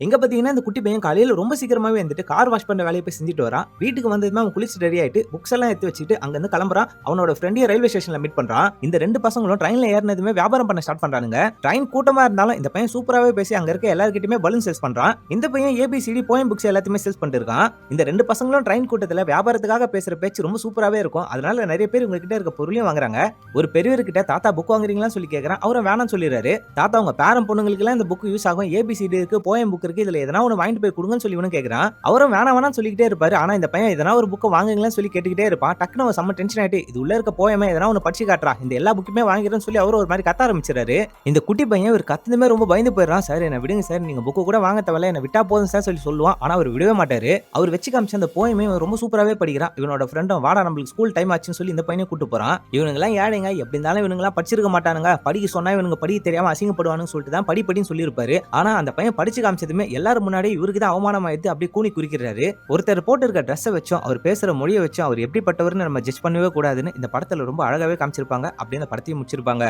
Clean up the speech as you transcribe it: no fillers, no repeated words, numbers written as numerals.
எங்க பாத்தீங்கன்னா இந்த குட்டி பையன் காலையில ரொம்ப சீக்கிரமாவே வந்துட்டு கார் வாஷ் பண்ண வேலையை போய் செஞ்சுட்டு வரான். வீட்டுக்கு வந்ததுமே அவன் குளிச்சு ரெடி ஆயிட்டு புக்ஸ் எல்லாம் எடுத்து வச்சுட்டு அங்க இருந்து கிளம்புறான். அவனோட ஃப்ரெண்டையும் ரயில்வே ஸ்டேஷன்ல மீட் பண்றான். இந்த ரெண்டு பசங்களும் ட்ரெயின்ல ஏறினதுமே வியாபாரம் பண்ண ஸ்டார்ட் பண்றானுங்க. ட்ரெயின் கூட்டமா இருந்தாலும் இந்த பையன் சூப்பராவே பேசி அங்க இருக்க எல்லார்கிட்டயுமே பலூன் சேல்ஸ் பண்றான். இந்த பையன் ஏபிசிடி போயம் புக்ஸ் எல்லாத்தையுமே சேல்ஸ் பண்ணிட்டு இருக்கான். இந்த ரெண்டு பசங்களும் ட்ரெயின் கூட்டத்துல வியாபாரத்துக்காக பேசுற பேச்சு ரொம்ப சூப்பராவே இருக்கும். அதனால நிறைய பேர் உங்ககிட்ட இருக்க பொருளையும் வாங்குறாங்க. ஒரு பெரியவர்கிட்ட தாத்தா புக் வாங்குறீங்களான்னு சொல்லி கேக்குறான். அவரும் வேணாம்னு சொல்லிடுறாரு. தாத்தா உங்க பேரன் பொண்ணுங்களுக்கு எல்லாம் இந்த புக் யூஸ் ஆகும். ஏபிசிடி இருக்கு, போயம் புக் இருக்கு, இதுல எதனா ஒன்னு வாங்கிட்டு போய் கொடுங்கன்னு சொல்லி இவனும் கேக்குறான். அவரும் வேணாம் வேணாம்னு சொல்லிக்கிட்டே இருப்பாரு. ஆனா இந்த பையன் எதனா ஒரு புக் வாங்குங்கன்னு சொல்லி கேட்டுக்கிட்டே இருப்பான். டக்குனு அவன் செம்ம டென்ஷன் ஆயிட்டு இது உள்ள இருக்க போயமே எதனா ஒன்னு படிச்சு காட்டுறா, இந்த எல்லா புக்குமே வாங்கிறேன்னு சொல்லி அவரும் ஒரு மாதிரி கத்த ஆரம்பிச்சிடறாரு. இந்த குட்டி பையன் ஒரு கத்துமே ரொம்ப பயந்து போயிடுறான். சார் என்ன விடுங்க சார், நீங்க புக்கு கூட வாங்க தேவையில்ல, என்ன விட்டா போதும் சார் சொல்லி சொல்லுவான். ஆனா அவர் விடவே மாட்டாரு. அவர் வச்சு காமிச்ச அந்த போயமே ரொம்ப சூப்பராகவே படிக்கிறான். இவனோட ஃப்ரெண்டும் வாடா நம்மளுக்கு ஸ்கூல் டைம் ஆச்சுன்னு சொல்லி இந்த பையனை கூட்டு போறான். இவனுங்கெல்லாம் ஏழைங்க, எப்படி இருந்தாலும் இவனுங்கெல்லாம் படிச்சிருக்க மாட்டானுங்க, படிக்க சொன்னா இவனுங்க படிக்க தெரியாம அசிங்கப்படுவானுன்னு சொல்லிட்டு தான் படின்னு சொல்லியிருப்பாரு. ஆனா அந்த பையன் படிச்சு காமிச்சதுமே எல்லாரும் முன்னாடி இவருக்கு தான் அவமானம் ஆயிடுது. அப்படியே கூனி குறிக்கிறாரு. ஒருத்தர் போட்டு இருக்க ட்ரெஸ்ஸை வச்சும் அவர் பேசுற மொழியை வச்சும் அவர் எப்படிப்பட்டவர்னு நம்ம ஜட்ஜ் பண்ணவே கூடாதுன்னு இந்த படத்துல ரொம்ப அழகாவே காமிச்சிருப்பாங்க. அப்படியே அந்த படத்தையும் முடிச்சிருப்பாங்க.